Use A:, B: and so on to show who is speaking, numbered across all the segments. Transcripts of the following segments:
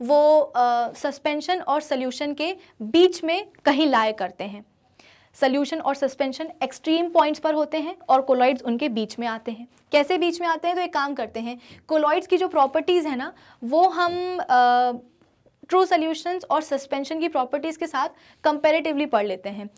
A: वो सस्पेंशन और सोल्यूशन के बीच में कहीं लाए करते हैं। सोल्यूशन और सस्पेंशन एक्सट्रीम पॉइंट्स पर होते हैं और कोलॉइड्स उनके बीच में आते हैं। कैसे बीच में आते हैं? तो एक काम करते हैं, कोलॉइड्स की जो प्रॉपर्टीज़ है ना वो हम ट्रू सोल्यूशंस और सस्पेंशन की प्रॉपर्टीज़ के साथ कंपैरेटिवली पढ़ लेते हैं।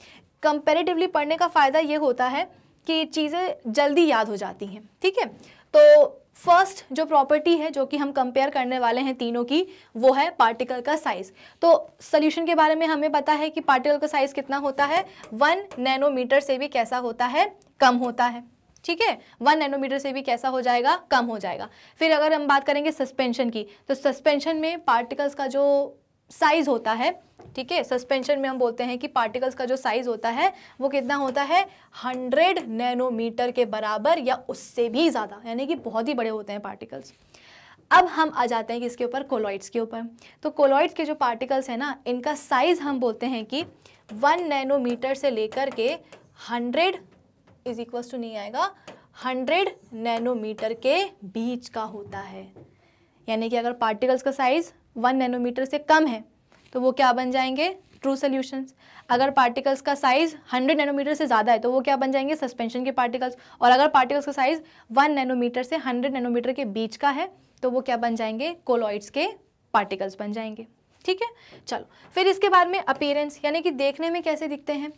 A: कंपैरेटिवली पढ़ने का फ़ायदा ये होता है कि चीज़ें जल्दी याद हो जाती हैं। ठीक है, तो फर्स्ट जो प्रॉपर्टी है जो कि हम कंपेयर करने वाले हैं तीनों की, वो है पार्टिकल का साइज़। तो सोल्यूशन के बारे में हमें पता है कि पार्टिकल का साइज़ कितना होता है, 1 नैनोमीटर से भी कैसा होता है, कम होता है। ठीक है, 1 नैनोमीटर से भी कैसा हो जाएगा, कम हो जाएगा। फिर अगर हम बात करेंगे सस्पेंशन की, तो सस्पेंशन में पार्टिकल्स का जो साइज़ होता है, ठीक है, सस्पेंशन में हम बोलते हैं कि पार्टिकल्स का जो साइज़ होता है वो कितना होता है, 100 नैनोमीटर के बराबर या उससे भी ज़्यादा, यानी कि बहुत ही बड़े होते हैं पार्टिकल्स। अब हम आ जाते हैं किसके ऊपर, कोलॉइड्स के ऊपर। तो कोलॉइड्स के जो पार्टिकल्स हैं ना, इनका साइज़ हम बोलते हैं कि 1 नैनोमीटर से लेकर के 100 इज इक्वल्स टू नहीं आएगा, 100 नैनोमीटर के बीच का होता है। यानी कि अगर पार्टिकल्स का साइज़ 1 नैनोमीटर से कम है तो वो क्या बन जाएंगे, ट्रू सोल्यूशंस। अगर पार्टिकल्स का साइज़ 100 नैनोमीटर से ज़्यादा है तो वो क्या बन जाएंगे, सस्पेंशन के पार्टिकल्स। और अगर पार्टिकल्स का साइज़ 1 नैनोमीटर से 100 नैनोमीटर के बीच का है तो वो क्या बन जाएंगे, कोलॉइड्स के पार्टिकल्स बन जाएंगे। ठीक है, चलो फिर इसके बाद में अपीयरेंस, यानी कि देखने में कैसे दिखते हैं।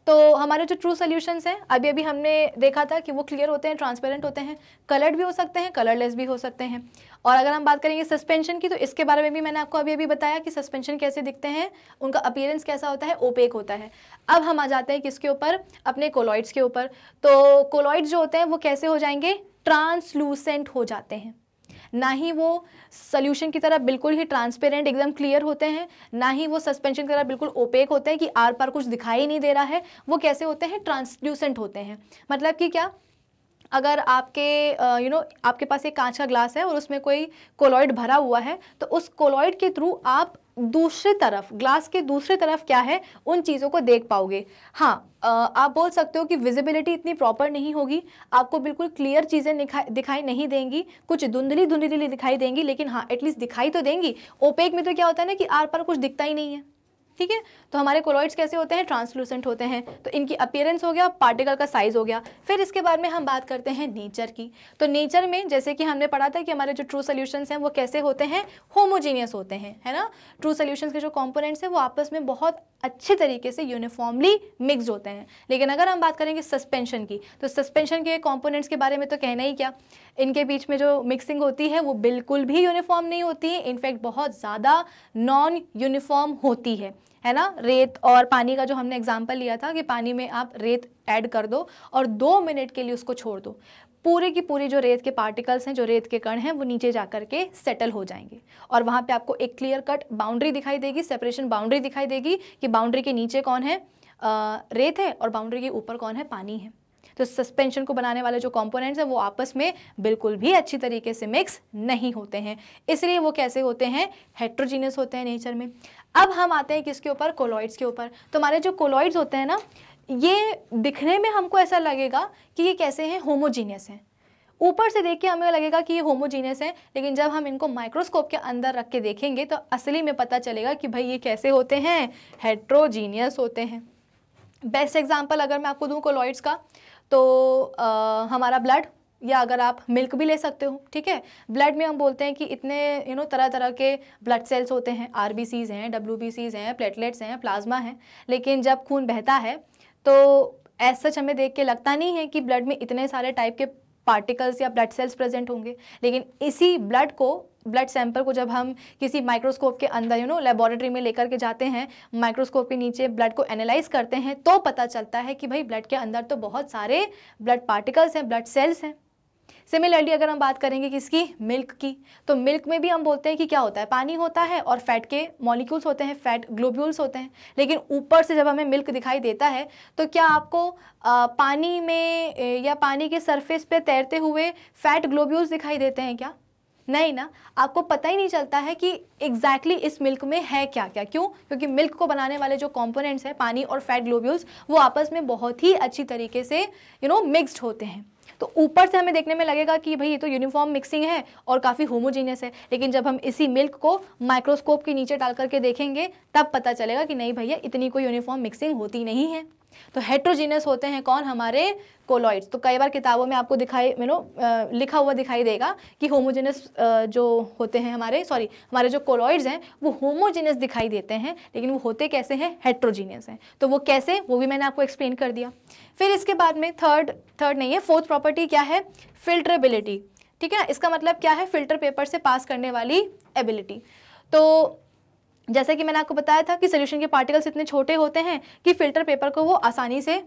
A: तो हमारे जो ट्रू सोल्यूशंस हैं अभी अभी हमने देखा था कि वो क्लियर होते हैं, ट्रांसपेरेंट होते हैं, कलर्ड भी हो सकते हैं, कलरलेस भी हो सकते हैं। और अगर हम बात करेंगे सस्पेंशन की, तो इसके बारे में भी मैंने आपको अभी अभी बताया कि सस्पेंशन कैसे दिखते हैं, उनका अपीयरेंस कैसा होता है, ओपेक होता है। अब हम आ जाते हैं किसके ऊपर, अपने कोलॉइड्स के ऊपर। तो कोलॉइड्स जो होते हैं वो कैसे हो जाएंगे, ट्रांसलूसेंट हो जाते हैं। ना ही वो सोल्यूशन की तरह बिल्कुल ही ट्रांसपेरेंट एकदम क्लियर होते हैं, ना ही वो सस्पेंशन की तरह बिल्कुल ओपेक होते हैं कि आर पार कुछ दिखाई नहीं दे रहा है। वो कैसे होते हैं, ट्रांसल्यूसेंट होते हैं। मतलब कि क्या, अगर आपके आपके पास एक कांच का ग्लास है और उसमें कोई कोलॉइड भरा हुआ है, तो उस कोलॉइड के थ्रू आप दूसरी तरफ, ग्लास के दूसरी तरफ क्या है, उन चीज़ों को देख पाओगे। हाँ, आप बोल सकते हो कि विजिबिलिटी इतनी प्रॉपर नहीं होगी, आपको बिल्कुल क्लियर चीज़ें दिखाई नहीं देंगी, कुछ धुंधली धुंधली दिखाई देंगी, लेकिन हाँ एटलीस्ट दिखाई तो देंगी। ओपेक में तो क्या होता है ना कि आर पार कुछ दिखता ही नहीं है। ठीक है, तो हमारे कोलॉइड्स कैसे होते हैं, ट्रांसलूसेंट होते हैं। तो इनकी अपीयरेंस हो गया, पार्टिकल का साइज हो गया। फिर इसके बाद में हम बात करते हैं नेचर की। तो नेचर में जैसे कि हमने पढ़ा था कि हमारे जो ट्रू सोल्यूशंस हैं वो कैसे होते हैं, होमोजीनियस होते हैं, है ना। ट्रू सोल्यूशंस के जो कंपोनेंट्स हैं वो आपस में बहुत अच्छे तरीके से यूनिफॉर्मली मिक्स्ड होते हैं। लेकिन अगर हम बात करेंगे सस्पेंशन की, तो सस्पेंशन के कंपोनेंट्स के बारे में तो कहना ही क्या, इनके बीच में जो मिक्सिंग होती है वो बिल्कुल भी यूनिफॉर्म नहीं होती है, इनफैक्ट बहुत ज़्यादा नॉन यूनिफॉर्म होती है ना। रेत और पानी का जो हमने एग्जांपल लिया था कि पानी में आप रेत ऐड कर दो और 2 मिनट के लिए उसको छोड़ दो, पूरी की पूरी जो रेत के पार्टिकल्स हैं, जो रेत के कण हैं, वो नीचे जा कर के सेटल हो जाएंगे और वहाँ पे आपको एक क्लियर कट बाउंड्री दिखाई देगी, सेपरेशन बाउंड्री दिखाई देगी कि बाउंड्री के नीचे कौन है, रेत है, और बाउंड्री के ऊपर कौन है, पानी है। तो सस्पेंशन को बनाने वाले जो कंपोनेंट्स हैं वो आपस में बिल्कुल भी अच्छी तरीके से मिक्स नहीं होते हैं, इसलिए वो कैसे होते हैं, हेट्रोजीनियस होते हैं नेचर में। अब हम आते हैं किसके ऊपर, कोलॉइड्स के ऊपर। तो हमारे जो कोलॉइड्स होते हैं ना, ये दिखने में हमको ऐसा लगेगा कि ये कैसे हैं, होमोजीनियस हैं। ऊपर से देख के हमें लगेगा कि ये होमोजीनियस है, लेकिन जब हम इनको माइक्रोस्कोप के अंदर रख के देखेंगे तो असली में पता चलेगा कि भाई ये कैसे होते हैं, हेट्रोजीनियस होते हैं। बेस्ट एग्जांपल अगर मैं आपको दूं कोलॉइड्स का, तो हमारा ब्लड, या अगर आप मिल्क भी ले सकते हो। ठीक है, ब्लड में हम बोलते हैं कि इतने तरह तरह के ब्लड सेल्स होते हैं, आरबीसीज हैं, डब्ल्यूबीसीज हैं, प्लेटलेट्स हैं, प्लाज्मा हैं। लेकिन जब खून बहता है तो एज सच हमें देख के लगता नहीं है कि ब्लड में इतने सारे टाइप के पार्टिकल्स या ब्लड सेल्स प्रेजेंट होंगे। लेकिन इसी ब्लड सैंपल को जब हम किसी माइक्रोस्कोप के अंदर लेबोरेटरी में लेकर के जाते हैं, माइक्रोस्कोप के नीचे ब्लड को एनालाइज करते हैं, तो पता चलता है कि भाई ब्लड के अंदर तो बहुत सारे ब्लड पार्टिकल्स हैं, ब्लड सेल्स हैं। सिमिलरली अगर हम बात करेंगे किसकी, मिल्क की, तो मिल्क में भी हम बोलते हैं कि क्या होता है, पानी होता है और फैट के मॉलिक्यूल्स होते हैं, फैट ग्लोब्यूल्स होते हैं। लेकिन ऊपर से जब हमें मिल्क दिखाई देता है तो क्या आपको पानी में या पानी के सरफेस पे तैरते हुए फैट ग्लोब्यूल्स दिखाई देते हैं क्या? नहीं ना, आपको पता ही नहीं चलता है कि एग्जैक्टली इस मिल्क में है क्या क्या। क्यों? क्योंकि मिल्क को बनाने वाले जो कंपोनेंट्स हैं, पानी और फैट ग्लोब्यूल्स, वो आपस में बहुत ही अच्छी तरीके से मिक्स्ड होते हैं। तो ऊपर से हमें देखने में लगेगा कि भाई ये तो यूनिफॉर्म मिक्सिंग है और काफ़ी होमोजीनियस है, लेकिन जब हम इसी मिल्क को माइक्रोस्कोप के नीचे डाल करके देखेंगे तब पता चलेगा कि नहीं भैया इतनी कोई यूनिफॉर्म मिक्सिंग होती नहीं है। तो हेट्रोजीनियस होते हैं कौन, हमारे कोलॉइड्स। तो कई बार किताबों में आपको लिखा हुआ दिखाई देगा कि होमोजेनस जो होते हैं हमारे जो कोलॉइड्स हैं वो होमोजेनस दिखाई देते हैं, लेकिन वो होते कैसे हैं, हेट्रोजीनियस हैं। तो वो कैसे, वो भी मैंने आपको एक्सप्लेन कर दिया। फिर इसके बाद में फोर्थ प्रॉपर्टी क्या है, फिल्टरेबिलिटी। ठीक है ना, इसका मतलब क्या है, फिल्टर पेपर से पास करने वाली एबिलिटी। तो जैसे कि मैंने आपको बताया था कि सोल्यूशन के पार्टिकल्स इतने छोटे होते हैं कि फिल्टर पेपर को वो आसानी से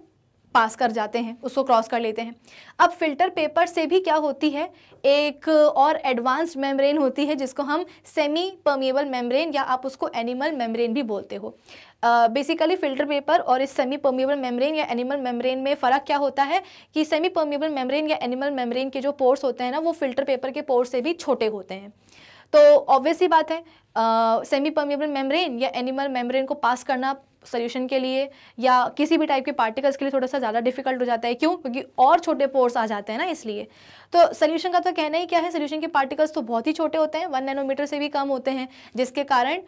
A: पास कर जाते हैं, उसको क्रॉस कर लेते हैं। अब फिल्टर पेपर से भी क्या होती है, एक और एडवांस्ड मेम्ब्रेन होती है जिसको हम सेमी परमिएबल मेम्ब्रेन या आप उसको एनिमल मेम्ब्रेन भी बोलते हो। बेसिकली फिल्टर पेपर और इस सेमी परमिएबल मेम्ब्रेन या एनिमल मेम्ब्रेन में फ़र्क क्या होता है कि सेमी परमिएबल मेम्ब्रेन या एनिमल मेम्ब्रेन के जो पोर्स होते हैं ना, वो फिल्टर पेपर के पोर्स से भी छोटे होते हैं। तो ऑब्वियस ही बात है, सेमी परमिएबल मेम्ब्रेन या एनिमल मेम्ब्रेन को पास करना सोल्यूशन के लिए या किसी भी टाइप के पार्टिकल्स के लिए थोड़ा सा ज़्यादा डिफिकल्ट हो जाता है। क्यों? क्योंकि और छोटे पोर्स आ जाते हैं ना, इसलिए। तो सोल्यूशन का तो कहना ही क्या है, सोल्यूशन के पार्टिकल्स तो बहुत ही छोटे होते हैं, 1 नैनोमीटर से भी कम होते हैं, जिसके कारण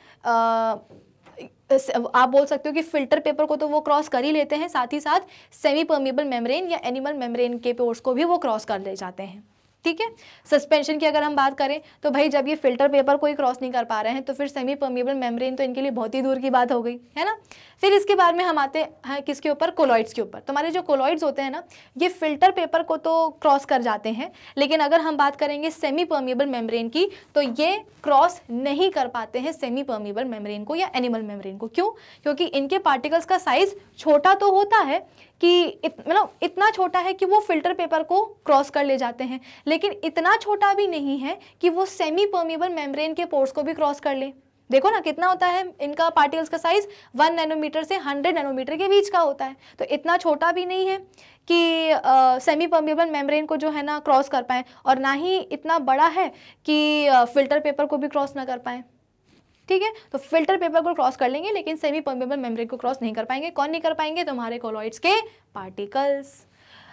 A: आप बोल सकते हो कि फिल्टर पेपर को तो वो क्रॉस कर ही लेते हैं, साथ ही साथ सेमी परमिएबल मेम्ब्रेन या एनिमल मेम्ब्रेन के पोर्स को भी वो क्रॉस कर ले जाते हैं। ठीक है। सस्पेंशन की अगर हम बात करें तो भाई जब ये फिल्टर पेपर को ही क्रॉस नहीं कर पा रहे हैं तो फिर सेमी परमिएबल मेम्ब्रेन तो इनके लिए बहुत ही दूर की बात हो गई, है ना। फिर इसके बाद में हम आते हैं किसके ऊपर, कोलॉइड्स के ऊपर। तो हमारे जो कोलॉइड्स होते हैं ना, ये फिल्टर पेपर को तो क्रॉस कर जाते हैं, लेकिन अगर हम बात करेंगे सेमी परमिएबल मेम्ब्रेन की तो ये क्रॉस नहीं कर पाते हैं सेमी परमिएबल मेम्ब्रेन को या एनिमल मेम्ब्रेन को। क्यों? क्योंकि इनके पार्टिकल्स का साइज छोटा तो होता है कि इतना छोटा है कि वो फिल्टर पेपर को क्रॉस कर ले जाते हैं, लेकिन इतना छोटा भी नहीं है कि वो सेमी परमिएबल मेम्ब्रेन के पोर्स को भी क्रॉस कर ले। देखो ना कितना होता है इनका पार्टिकल्स का साइज, 1 नैनोमीटर से 100 नैनोमीटर के बीच का होता है। तो इतना छोटा भी नहीं है कि सेमी परमिएबल मेम्ब्रेन को जो है ना क्रॉस कर पाएँ, और ना ही इतना बड़ा है कि फिल्टर पेपर को भी क्रॉस ना कर पाएँ। ठीक है, तो फिल्टर पेपर को क्रॉस कर लेंगे लेकिन सेमी परमिएबल मेम्ब्रेन को क्रॉस नहीं कर पाएंगे। कौन नहीं कर पाएंगे? तुम्हारे कोलॉइड्स के पार्टिकल्स।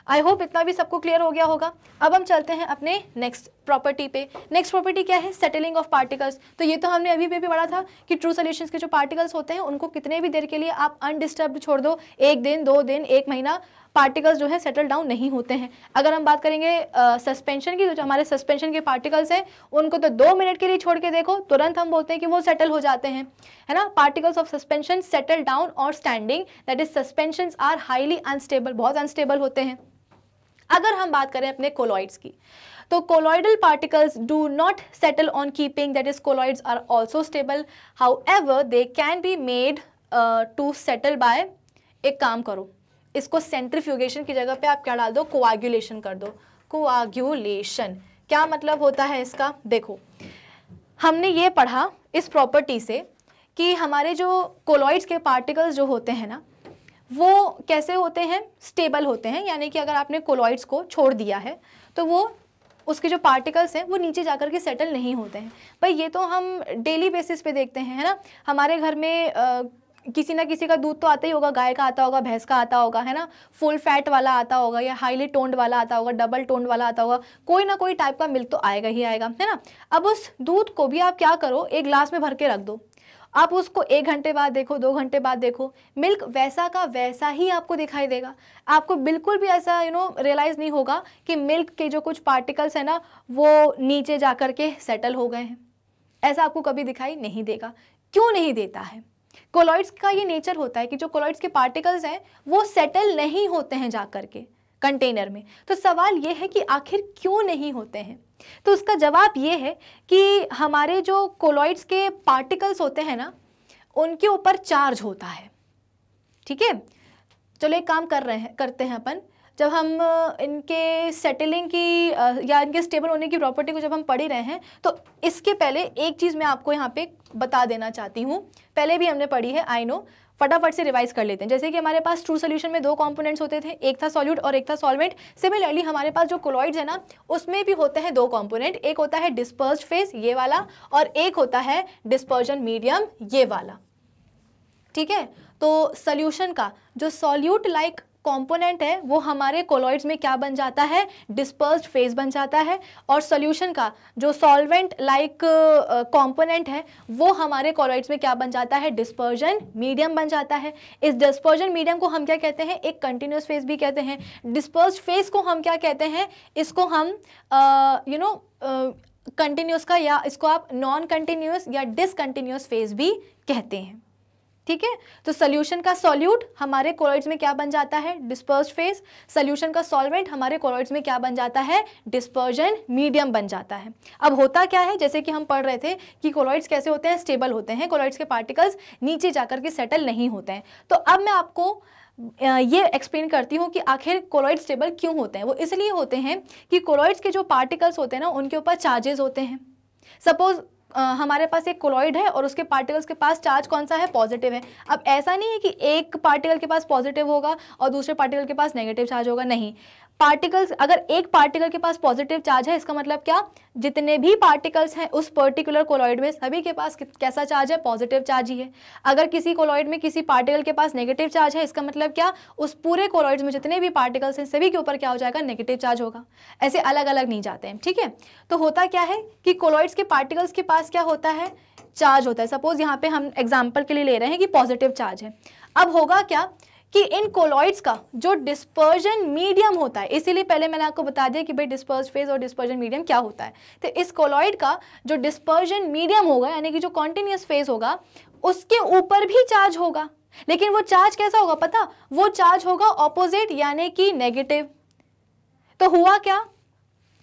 A: आई होप इतना भी सबको क्लियर हो गया होगा। अब हम चलते हैं अपने नेक्स्ट प्रॉपर्टी पे। नेक्स्ट प्रॉपर्टी क्या है? Settling of particles. तो ये तो हमने अभी भी पढ़ा था कि ट्रू सॉल्यूशंस के जो पार्टिकल्स होते हैं उनको कितने भी देर के लिए आप अनडिस्टर्ब्ड छोड़ दो, 1 दिन 2 दिन 1 महीना, पार्टिकल्स जो है सेटल डाउन नहीं होते हैं। अगर हम बात करेंगे सस्पेंशन की, तो जो हमारे सस्पेंशन के पार्टिकल्स हैं उनको तो 2 मिनट के लिए छोड़ के देखो, तुरंत हम बोलते हैं कि वो सेटल हो जाते हैं, है ना। Particles of suspension settle down और standing, that is suspensions are highly unstable, बहुत अनस्टेबल होते हैं। अगर हम बात करें अपने कोलॉइड्स की, तो colloidal particles do not settle on keeping, that is colloids are also stable, however they can be made to settle by, एक काम करो, इसको सेंट्रीफ्यूगेशन की जगह पे आप क्या डाल दो, कोआगुलेशन कर दो। कोआगुलेशन क्या मतलब होता है इसका? देखो, हमने ये पढ़ा इस प्रॉपर्टी से कि हमारे जो कोलॉइड्स के पार्टिकल्स जो होते हैं ना, वो कैसे होते हैं? स्टेबल होते हैं। यानी कि अगर आपने कोलॉइड्स को छोड़ दिया है तो वो उसके जो पार्टिकल्स हैं वो नीचे जाकर के सेटल नहीं होते हैं। भाई ये तो हम डेली बेसिस पे देखते हैं, है ना। हमारे घर में किसी ना किसी का दूध तो आता ही होगा, गाय का आता होगा, भैंस का आता होगा, है ना, फुल फैट वाला आता होगा या हाईली टोन्ड वाला आता होगा, डबल टोन्ड वाला आता होगा, कोई ना कोई टाइप का मिल्क तो आएगा ही आएगा, है ना। अब उस दूध को भी आप क्या करो, एक ग्लास में भर के रख दो, आप उसको 1 घंटे बाद देखो, 2 घंटे बाद देखो, मिल्क वैसा का वैसा ही आपको दिखाई देगा। आपको बिल्कुल भी ऐसा रियलाइज़ नहीं होगा कि मिल्क के जो कुछ पार्टिकल्स हैं ना वो नीचे जा कर के सेटल हो गए हैं। ऐसा आपको कभी दिखाई नहीं देगा। क्यों नहीं देता है? कोलॉइड्स का ये नेचर होता है कि जो कोलॉइड्स के पार्टिकल्स हैं वो सेटल नहीं होते हैं जा कर के कंटेनर में। तो सवाल ये है कि आखिर क्यों नहीं होते हैं? तो उसका जवाब ये है कि हमारे जो कोलॉइड्स के पार्टिकल्स होते हैं ना, उनके ऊपर चार्ज होता है। ठीक है, चलो एक काम करते हैं अपन, जब हम इनके सेटलिंग की या इनके स्टेबल होने की प्रॉपर्टी को जब हम पढ़ ही रहे हैं, तो इसके पहले एक चीज़ मैं आपको यहाँ पे बता देना चाहती हूँ। पहले भी हमने पढ़ी है, आई नो, फटाफट से रिवाइज कर लेते हैं। जैसे कि हमारे पास ट्रू सोल्यूशन में 2 कंपोनेंट्स होते थे, एक था सॉल्यूट और एक था सॉल्वेंट। सिमिलरली हमारे पास जो कोलॉइड्स है ना, उसमें भी होते हैं 2 कंपोनेंट, एक होता है डिस्पर्स्ड फेज ये वाला और एक होता है डिस्पर्जन मीडियम ये वाला। ठीक है, तो सोल्यूशन का जो सॉल्यूट लाइक कंपोनेंट है वो हमारे कोलॉइड्स में क्या बन जाता है, डिस्पर्स्ड फेज बन जाता है, और सॉल्यूशन का जो सॉल्वेंट लाइक कंपोनेंट है वो हमारे कोलॉइड्स में क्या बन जाता है, डिस्पर्जन मीडियम बन जाता है। इस डिस्पर्जन मीडियम को हम क्या कहते हैं, एक कंटिन्यूस फेज भी कहते हैं। डिस्पर्स्ड फेज को हम क्या कहते हैं, इसको हम कंटिन्यूस का, या इसको आप नॉन कंटिन्यूस या डिसकंटिन्यूस फेज भी कहते हैं। ठीक है, तो सॉल्यूशन का सॉल्यूट हमारे कोलॉइड्स में क्या बन जाता है, डिस्पर्स्ड फेज। सॉल्यूशन का सॉल्वेंट हमारे कोलॉइड्स में क्या बन जाता है, डिस्पर्जन मीडियम बन जाता है। अब होता क्या है, जैसे कि हम पढ़ रहे थे कि कोलॉइड्स कैसे होते हैं, स्टेबल होते हैं, कोलॉइड्स के पार्टिकल्स नीचे जाकर के सेटल नहीं होते हैं। तो अब मैं आपको ये एक्सप्लेन करती हूँ कि आखिर कोलॉइड स्टेबल क्यों होते हैं। वो इसलिए होते हैं कि कोलॉइड्स के जो पार्टिकल्स होते हैं ना, उनके ऊपर चार्जेस होते हैं। सपोज हमारे पास एक कोलॉइड है और उसके पार्टिकल्स के पास चार्ज कौन सा है, पॉजिटिव है। अब ऐसा नहीं है कि एक पार्टिकल के पास पॉजिटिव होगा और दूसरे पार्टिकल के पास नेगेटिव चार्ज होगा, नहीं। पार्टिकल्स, अगर एक पार्टिकल के पास पॉजिटिव चार्ज है, इसका मतलब क्या, जितने भी पार्टिकल्स हैं उस पर्टिकुलर कोलॉइड में सभी के पास कैसा चार्ज है, पॉजिटिव चार्ज ही है। अगर किसी कोलॉइड में किसी पार्टिकल के पास नेगेटिव चार्ज है, इसका मतलब क्या, उस पूरे कोलॉइड्स में जितने भी पार्टिकल्स हैं सभी के ऊपर क्या हो जाएगा, नेगेटिव चार्ज होगा। ऐसे अलग अलग नहीं जाते हैं। ठीक है, तो होता क्या है कि कोलॉइड्स के पार्टिकल्स के पास क्या होता है, चार्ज होता है। सपोज यहाँ पे हम एग्जाम्पल के लिए ले रहे हैं कि पॉजिटिव चार्ज है। अब होगा क्या कि इन कोलॉइड्स का जो डिस्पर्जन मीडियम होता है, इसीलिए पहले मैंने आपको बता दिया कि भाई डिस्पर्स फेज और डिस्पर्जन मीडियम क्या होता है। तो इस कोलॉइड का जो डिस्पर्जन मीडियम होगा, यानी कि जो कॉन्टिन्यूस फेज होगा, उसके ऊपर भी चार्ज होगा। लेकिन वो चार्ज कैसा होगा पता, वो चार्ज होगा ऑपोजिट, यानी कि नेगेटिव। तो हुआ क्या,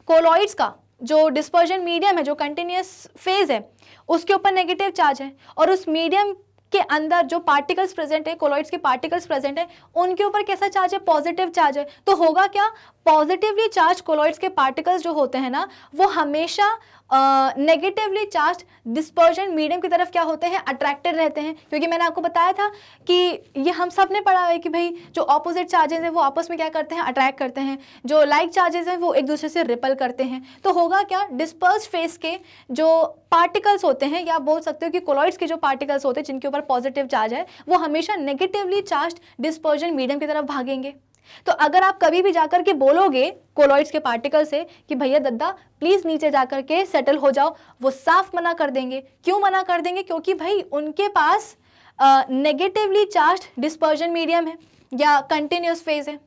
A: कोलॉइड्स का जो डिस्पर्जन मीडियम है, जो कंटिन्यूस फेज है, उसके ऊपर नेगेटिव चार्ज है, और उस मीडियम के अंदर जो पार्टिकल्स प्रेजेंट है, कोलॉइड्स के पार्टिकल्स प्रेजेंट है, उनके ऊपर कैसा चार्ज है, पॉजिटिव चार्ज है। तो होगा क्या, पॉजिटिवली चार्ज कोलॉइड्स के पार्टिकल्स जो होते हैं ना, वो हमेशा नेगेटिवली चार्ज डिस्पर्जन मीडियम की तरफ क्या होते हैं, अट्रैक्टेड रहते हैं। क्योंकि मैंने आपको बताया था कि ये हम सब ने पढ़ा है कि भाई जो ऑपोजिट चार्जेस हैं वो आपस में क्या करते हैं, अट्रैक्ट करते हैं। जो लाइक चार्जेस हैं वो एक दूसरे से रिपल करते हैं। तो होगा क्या, डिस्पर्स फेज के जो पार्टिकल्स होते हैं, या बोल सकते हो कि कोलॉइड्स के जो पार्टिकल्स होते हैं जिनके ऊपर पॉजिटिव चार्ज है, वो हमेशा नेगेटिवली चार्ज डिस्पर्जन मीडियम की तरफ भागेंगे। तो अगर आप कभी भी जाकर के बोलोगे कोलॉइड्स के पार्टिकल से कि भैया दद्दा प्लीज नीचे जाकर के सेटल हो जाओ, वो साफ मना कर देंगे। क्यों मना कर देंगे, क्योंकि भाई उनके पास नेगेटिवली चार्ज डिस्पर्जन मीडियम है या कंटिन्यूस फेज है,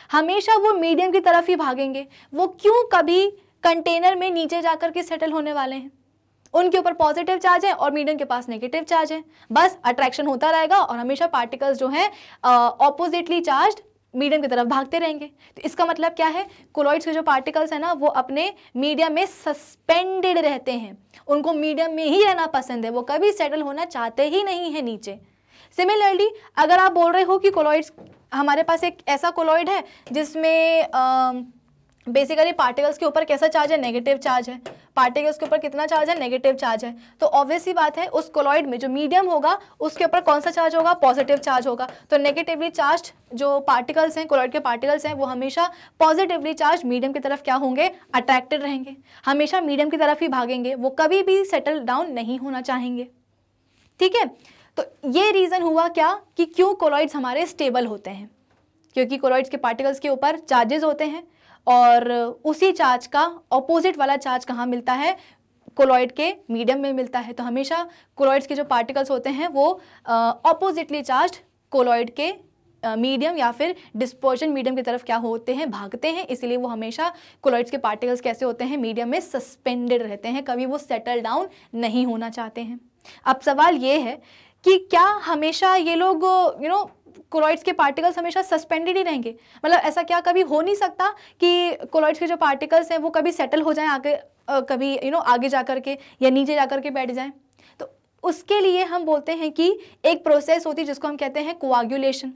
A: हमेशा वो मीडियम की तरफ ही भागेंगे। वो क्यों कभी कंटेनर में नीचे जाकर के सेटल होने वाले हैं, उनके ऊपर पॉजिटिव चार्ज है और मीडियम के पास नेगेटिव चार्ज है, बस अट्रैक्शन होता रहेगा और हमेशा पार्टिकल्स जो हैं ऑपोजिटली चार्ज मीडियम की तरफ भागते रहेंगे। तो इसका मतलब क्या है, कोलॉइड्स के जो पार्टिकल्स है ना, वो अपने मीडियम में सस्पेंडेड रहते हैं, उनको मीडियम में ही रहना पसंद है, वो कभी सेटल होना चाहते ही नहीं है नीचे। सिमिलरली अगर आप बोल रहे हो कि कोलॉइड्स, हमारे पास एक ऐसा कोलॉइड है जिसमें बेसिकली पार्टिकल्स के ऊपर कैसा चार्ज है, नेगेटिव चार्ज है, पार्टिकल्स के ऊपर कितना चार्ज है, नेगेटिव चार्ज है। तो ऑब्वियस ही बात है उस कोलॉइड में जो मीडियम होगा उसके ऊपर कौन सा चार्ज होगा, पॉजिटिव चार्ज होगा। तो नेगेटिवली चार्ज जो पार्टिकल्स हैं, कोलॉइड के पार्टिकल्स हैं, वो हमेशा पॉजिटिवली चार्ज मीडियम की तरफ क्या होंगे, अट्रैक्टेड रहेंगे, हमेशा मीडियम की तरफ ही भागेंगे, वो कभी भी सेटल डाउन नहीं होना चाहेंगे। ठीक है, तो ये रीजन हुआ क्या कि क्यों कोलॉइड्स हमारे स्टेबल होते हैं, क्योंकि कोलॉइड्स के पार्टिकल्स के ऊपर चार्जेस होते हैं और उसी चार्ज का ऑपोजिट वाला चार्ज कहाँ मिलता है, कोलॉइड के मीडियम में मिलता है। तो हमेशा कोलॉइड्स के जो पार्टिकल्स होते हैं वो ऑपोजिटली चार्ज कोलॉइड के मीडियम या फिर डिस्पर्जन मीडियम की तरफ क्या होते हैं, भागते हैं। इसलिए वो हमेशा कोलॉइड्स के पार्टिकल्स कैसे होते हैं, मीडियम में सस्पेंडेड रहते हैं, कभी वो सेटल डाउन नहीं होना चाहते हैं। अब सवाल ये है कि क्या हमेशा ये लोग कोलॉइड्स के पार्टिकल्स हमेशा सस्पेंडेड ही रहेंगे, मतलब ऐसा क्या कभी हो नहीं सकता कि कोलॉइड्स के जो पार्टिकल्स हैं वो कभी सेटल हो जाएं आगे, कभी आगे जा कर के या नीचे जा कर के बैठ जाएं। तो उसके लिए हम बोलते हैं कि एक प्रोसेस होती है जिसको हम कहते हैं कोआगुलेशन।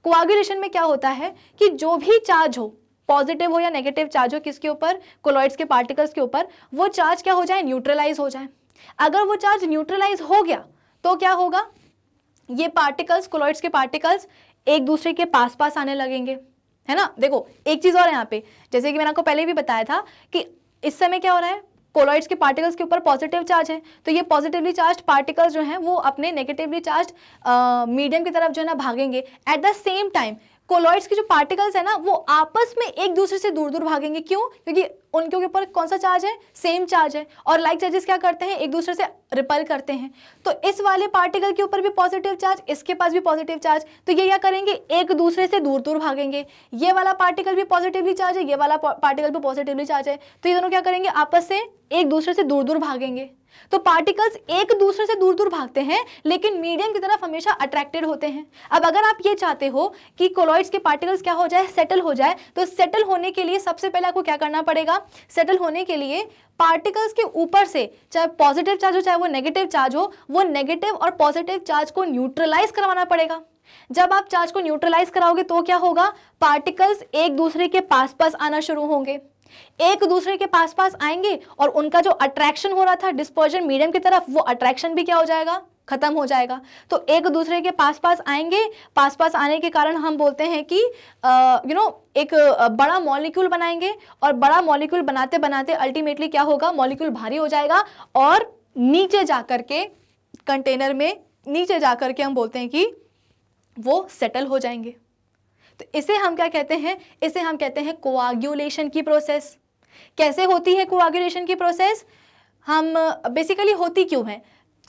A: कोआगुलेशन में क्या होता है कि जो भी चार्ज हो, पॉजिटिव हो या नेगेटिव चार्ज हो किसके ऊपर, कोलॉइड्स के पार्टिकल्स के ऊपर, वो चार्ज क्या हो जाए, न्यूट्रलाइज हो जाए। अगर वो चार्ज न्यूट्रलाइज हो गया तो क्या होगा, ये पार्टिकल्स, कोलॉइड्स के पार्टिकल्स एक दूसरे के पास पास आने लगेंगे, है ना। देखो एक चीज और है यहाँ पे, जैसे कि मैंने आपको पहले भी बताया था कि इस समय क्या हो रहा है, कोलॉइड्स के पार्टिकल्स के ऊपर पॉजिटिव चार्ज है, तो ये पॉजिटिवली चार्ज पार्टिकल्स जो हैं वो अपने नेगेटिवली चार्ज मीडियम की तरफ जो है ना भागेंगे। At the same time colloids के जो पार्टिकल्स है ना वो आपस में एक दूसरे से दूर दूर भागेंगे। क्यों? क्योंकि उनके ऊपर कौन सा चार्ज है? सेम चार्ज है। और लाइक चार्जेस क्या करते हैं? एक दूसरे से रिपल करते हैं। तो इस वाले पार्टिकल के ऊपर भी पॉजिटिव चार्ज, इसके पास भी पॉजिटिव चार्ज, तो ये क्या करेंगे? एक दूसरे से दूर दूर भागेंगे। ये वाला पार्टिकल भी पॉजिटिवली चार्ज है, ये वाला पार्टिकल भी पॉजिटिवली चार्ज है, तो ये दोनों क्या करेंगे? आपस से एक दूसरे से दूर दूर भागेंगे। तो पार्टिकल्स एक दूसरे से दूर दूर भागते हैं लेकिन मीडियम की तरफ हमेशा अट्रैक्टेड होते हैं। अब अगर आप ये चाहते हो कि कोलॉइड्स के पार्टिकल्स क्या हो जाए? सेटल हो जाए। तो सेटल होने के लिए सबसे पहले आपको क्या करना पड़ेगा? सेटल होने के लिए पार्टिकल्स के ऊपर से चाहे पॉजिटिव चार्ज हो चाहे वो नेगेटिव चार्ज हो, वो नेगेटिव और पॉजिटिव चार्ज को न्यूट्रलाइज करवाना पड़ेगा। जब आप चार्ज को न्यूट्रलाइज कराओगे तो क्या होगा? पार्टिकल्स एक दूसरे के पास पास आना शुरू होंगे। एक दूसरे के पास पास आएंगे और उनका जो अट्रैक्शन हो रहा था डिस्पर्जन मीडियम की तरफ, वो अट्रैक्शन भी क्या हो जाएगा? खत्म हो जाएगा। तो एक दूसरे के पास पास आएंगे, पास पास आने के कारण हम बोलते हैं कि एक बड़ा मॉलिक्यूल बनाएंगे और बड़ा मॉलिक्यूल बनाते बनाते अल्टीमेटली क्या होगा? मॉलिक्यूल भारी हो जाएगा और नीचे जाकर के कंटेनर में नीचे जाकर के हम बोलते हैं कि वो सेटल हो जाएंगे। तो इसे हम क्या कहते हैं? इसे हम कहते हैं कोआग्यूलेशन की प्रोसेस। कैसे होती है कोआग्यूलेशन की प्रोसेस? हम बेसिकली होती क्यों है?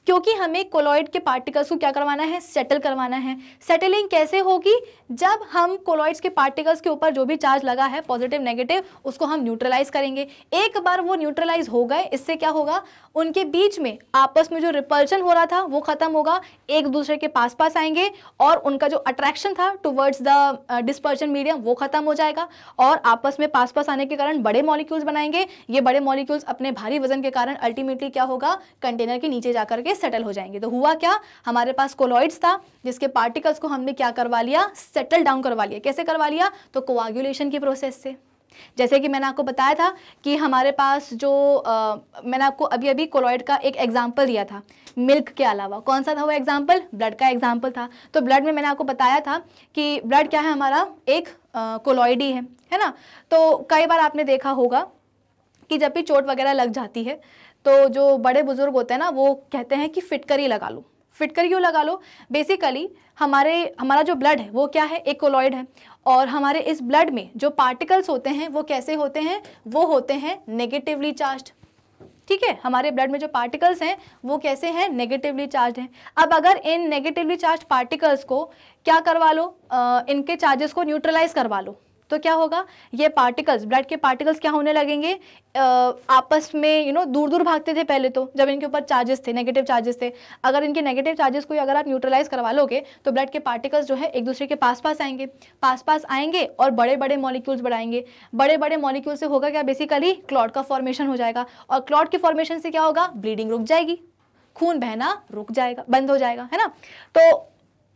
A: क्योंकि हमें कोलॉइड के पार्टिकल्स को क्या करवाना है? सेटल करवाना है। सेटलिंग कैसे होगी? जब हम कोलॉइड्स के पार्टिकल्स के ऊपर जो भी चार्ज लगा है पॉजिटिव नेगेटिव, उसको हम न्यूट्रलाइज करेंगे। एक बार वो न्यूट्रलाइज हो गए, इससे क्या होगा? उनके बीच में आपस में जो रिपल्शन हो रहा था वो खत्म होगा, एक दूसरे के पास पास आएंगे और उनका जो अट्रैक्शन था टुवर्ड्स द डिस्पर्जन मीडियम वो खत्म हो जाएगा और आपस में पास पास आने के कारण बड़े मॉलिक्यूल्स बनाएंगे। ये बड़े मॉलिक्यूल्स अपने भारी वजन के कारण अल्टीमेटली क्या होगा? कंटेनर के नीचे जाकर के सेटल हो जाएंगे। तो हुआ क्या? हमारे पास कोलॉइड्स था जिसके पार्टिकल्स को हमने क्या करवा लिया? सेटल डाउन करवा लिया। कैसे करवा लिया? तो कोआग्यूलेशन की प्रोसेस से। जैसे कि मैंने आपको बताया था कि हमारे पास जो मैंने आपको अभी अभी कोलॉइड का एक एग्जांपल दिया था मिल्क के अलावा। कौन सा था वो एग्जांपल? ब्लड का एग्जांपल था। तो ब्लड में मैंने आपको बताया था कि ब्लड क्या है? हमारा एक कोलॉइड ही है ना। तो कई बार आपने देखा होगा कि जब भी चोट वगैरह लग जाती है तो जो बड़े बुजुर्ग होते हैं ना वो कहते हैं कि फिटकरी लगा लो। फिटकरी क्यों लगा लो? बेसिकली हमारा जो ब्लड है वो क्या है? एक कोलॉइड है और हमारे इस ब्लड में जो पार्टिकल्स होते हैं वो कैसे होते हैं? वो होते हैं नेगेटिवली चार्ज्ड। ठीक है, हमारे ब्लड में जो पार्टिकल्स हैं वो कैसे हैं? नेगेटिवली चार्ज्ड हैं। अब अगर इन नेगेटिवली चार्ज पार्टिकल्स को क्या करवा लो? इनके चार्जेस को न्यूट्रलाइज करवा लो तो क्या होगा? ये पार्टिकल्स, ब्लड के पार्टिकल्स क्या होने लगेंगे? आपस में दूर दूर भागते थे पहले तो, जब इनके ऊपर चार्जेस थे, नेगेटिव चार्जेस थे। अगर इनके नेगेटिव चार्जेस को अगर आप न्यूट्रलाइज करवा लोगे तो ब्लड के पार्टिकल्स जो है एक दूसरे के पास पास आएंगे और बड़े बड़े मॉलिक्यूल्स बढ़ाएंगे। बड़े बड़े मॉलिक्यूल से होगा क्या? बेसिकली क्लॉट का फॉर्मेशन हो जाएगा और क्लॉट के फॉर्मेशन से क्या होगा? ब्लीडिंग रुक जाएगी, खून बहना रुक जाएगा, बंद हो जाएगा, है ना। तो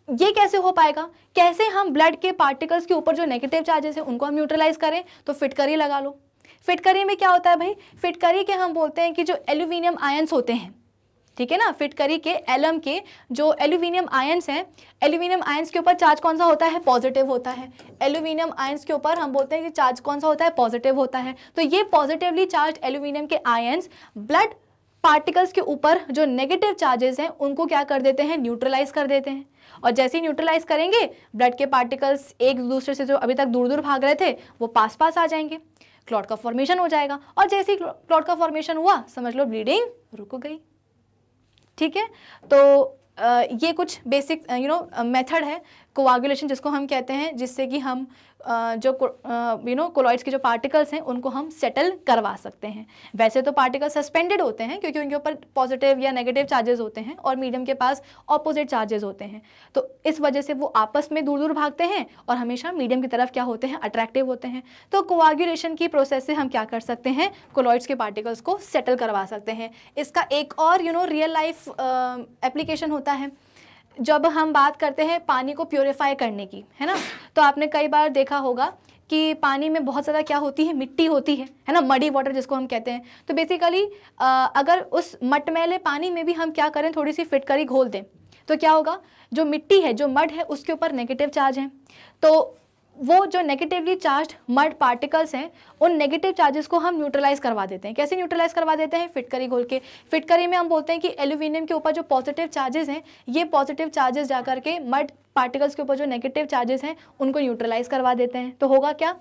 A: ये कैसे हो पाएगा? कैसे हम ब्लड के पार्टिकल्स के ऊपर जो नेगेटिव चार्जेस है उनको हम न्यूट्रलाइज करें? तो फिटकरी लगा लो। फिटकरी में क्या होता है भाई? फिटकरी के हम बोलते हैं कि जो एल्यूमिनियम आयंस होते हैं, ठीक है ना, फिटकरी के एलम के जो एल्यूमिनियम आयंस हैं, एल्यूमिनियम आयंस के ऊपर चार्ज कौन सा होता है? पॉजिटिव होता है। एल्यूमिनियम आयंस के ऊपर हम बोलते हैं कि चार्ज कौन सा होता है? पॉजिटिव होता है। तो ये पॉजिटिवली चार्ज एल्यूमिनियम के आयंस ब्लड पार्टिकल्स के ऊपर जो नेगेटिव चार्जेस हैं उनको क्या कर देते हैं? न्यूट्रलाइज कर देते हैं। और जैसे ही न्यूट्रलाइज करेंगे ब्लड के पार्टिकल्स एक दूसरे से जो अभी तक दूर दूर भाग रहे थे वो पास पास आ जाएंगे, क्लॉट का फॉर्मेशन हो जाएगा और जैसे ही क्लॉट का फॉर्मेशन हुआ समझ लो ब्लीडिंग रुक गई। ठीक है, तो ये कुछ बेसिक मेथड है कोआगुलेशन जिसको हम कहते हैं, जिससे कि हम जो कोलॉइड्स के जो पार्टिकल्स हैं उनको हम सेटल करवा सकते हैं। वैसे तो पार्टिकल सस्पेंडेड होते हैं क्योंकि उनके ऊपर पॉजिटिव या नेगेटिव चार्जेस होते हैं और मीडियम के पास ऑपोजिट चार्जेस होते हैं, तो इस वजह से वो आपस में दूर दूर भागते हैं और हमेशा मीडियम की तरफ क्या होते हैं? अट्रैक्टिव होते हैं। तो कोआगुलेशन की प्रोसेस से हम क्या कर सकते हैं? कोलॉइड्स के पार्टिकल्स को सेटल करवा सकते हैं। इसका एक और रियल लाइफ एप्लीकेशन होता है जब हम बात करते हैं पानी को प्योरीफाई करने की, है ना। तो आपने कई बार देखा होगा कि पानी में बहुत ज़्यादा क्या होती है? मिट्टी होती है ना, मडी वाटर जिसको हम कहते हैं। तो बेसिकली अगर उस मटमैले पानी में भी हम क्या करें? थोड़ी सी फिटकरी घोल दें तो क्या होगा? जो मिट्टी है, जो मड है, उसके ऊपर नेगेटिव चार्ज है। तो वो जो नेगेटिवली चार्ज्ड मड पार्टिकल्स हैं उन नेगेटिव चार्जेस को हम न्यूट्रलाइज करवा देते हैं। कैसे न्यूट्रलाइज करवा देते हैं? फिटकरी घोल के। फिटकरी में हम बोलते हैं कि एल्यूमिनियम के ऊपर जो पॉजिटिव चार्जेस हैं, ये पॉजिटिव चार्जेस जाकर के मड पार्टिकल्स के ऊपर जो नेगेटिव चार्जेस हैं उनको न्यूट्रलाइज करवा देते हैं। तो होगा क्या,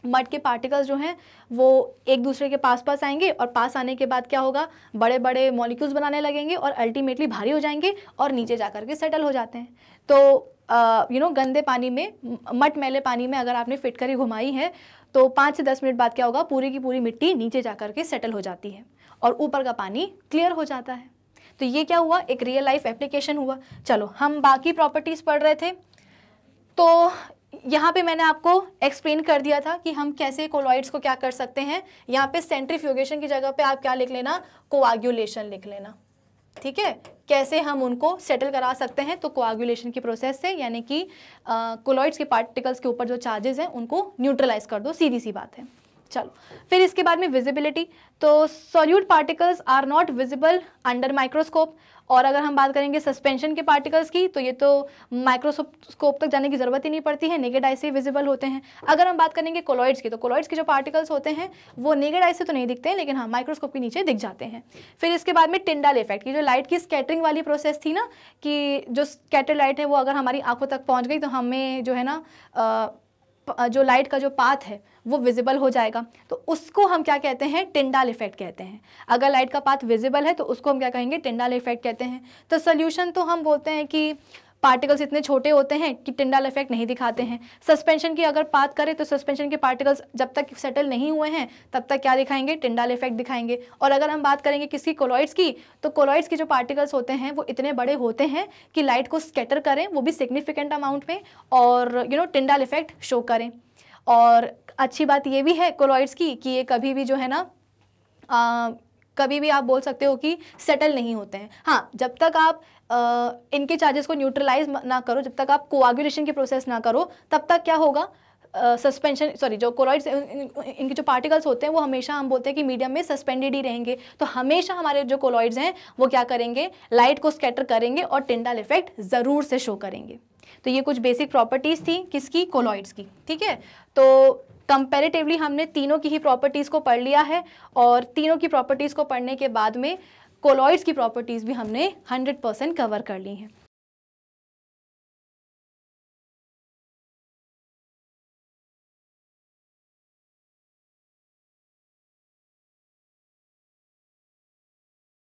A: मड के पार्टिकल्स जो हैं वो एक दूसरे के पास पास आएंगे और पास आने के बाद क्या होगा, बड़े बड़े मॉलिक्यूल्स बनाने लगेंगे और अल्टीमेटली भारी हो जाएंगे और नीचे जाकर के सेटल हो जाते हैं। तो गंदे पानी में, मट मैले पानी में अगर आपने फिटकरी घुमाई है तो 5 से 10 मिनट बाद क्या होगा, पूरी की पूरी मिट्टी नीचे जाकर के सेटल हो जाती है और ऊपर का पानी क्लियर हो जाता है। तो ये क्या हुआ, एक रियल लाइफ एप्लीकेशन हुआ। चलो हम बाकी प्रॉपर्टीज़ पढ़ रहे थे, तो यहाँ पे मैंने आपको एक्सप्लेन कर दिया था कि हम कैसे कोलॉइड्स को क्या कर सकते हैं। यहाँ पे सेंट्रीफ्यूगेशन की जगह पे आप क्या लिख लेना, कोआगुलेशन लिख लेना, ठीक है। कैसे हम उनको सेटल करा सकते हैं, तो कोआगुलेशन की प्रोसेस से, यानी कि कोलॉइड्स के पार्टिकल्स के ऊपर जो चार्जेस हैं उनको न्यूट्रलाइज कर दो, सीधी सी बात है। चलो फिर इसके बाद में विजिबिलिटी, तो solute particles are not visible under microscope. और अगर हम बात करेंगे सस्पेंशन के पार्टिकल्स की, तो ये तो माइक्रोस्कोप तक जाने की ज़रूरत ही नहीं पड़ती है, नेकेड आई से विजिबल होते हैं। अगर हम बात करेंगे कोलॉइड्स की, तो कोलॉइड्स के जो पार्टिकल्स होते हैं वो नेकेड आई से तो नहीं दिखते हैं, लेकिन हाँ माइक्रोस्कोप के नीचे दिख जाते हैं। फिर इसके बाद में टिंडाल इफेक्ट की, जो लाइट की स्कैटरिंग वाली प्रोसेस थी ना, कि जो स्कैटर लाइट है वो अगर हमारी आंखों तक पहुँच गई तो हमें जो है ना जो लाइट का जो पाथ है वो विजिबल हो जाएगा, तो उसको हम क्या कहते हैं, टिंडाल इफेक्ट कहते हैं। अगर लाइट का पाथ विजिबल है तो उसको हम क्या कहेंगे, टिंडाल इफेक्ट कहते हैं। तो सोल्यूशन तो हम बोलते हैं कि पार्टिकल्स इतने छोटे होते हैं कि टिंडाल इफेक्ट नहीं दिखाते हैं। सस्पेंशन की अगर बात करें तो सस्पेंशन के पार्टिकल्स जब तक सेटल नहीं हुए हैं तब तक क्या दिखाएंगे, टिंडाल इफेक्ट दिखाएंगे। और अगर हम बात करेंगे किसी कोलॉइड्स की, तो कोलॉइड्स के जो पार्टिकल्स होते हैं वो इतने बड़े होते हैं कि लाइट को स्कैटर करें, वो भी सिग्निफिकेंट अमाउंट में, और टिंडाल इफेक्ट शो करें। और अच्छी बात ये भी है कोलॉइड्स की कि ये कभी भी जो है ना कभी भी आप बोल सकते हो कि सेटल नहीं होते हैं। हाँ, जब तक आप इनके चार्जेस को न्यूट्रलाइज ना करो, जब तक आप कोआगुलेशन की प्रोसेस ना करो, तब तक क्या होगा, जो कोलॉइड्स इनके जो पार्टिकल्स होते हैं वो हमेशा हम बोलते हैं कि मीडियम में सस्पेंडेड ही रहेंगे। तो हमेशा हमारे जो कोलॉइड्स हैं वो क्या करेंगे, लाइट को स्कैटर करेंगे और टिंडाल इफेक्ट ज़रूर से शो करेंगे। तो ये कुछ बेसिक प्रॉपर्टीज़ थी किसकी, कोलॉइड्स की, ठीक है। तो कंपैरेटिवली हमने तीनों की ही प्रॉपर्टीज़ को पढ़ लिया है, और तीनों की प्रॉपर्टीज़ को पढ़ने के बाद में कोलॉइड्स की प्रॉपर्टीज़ भी हमने 100% कवर कर ली हैं।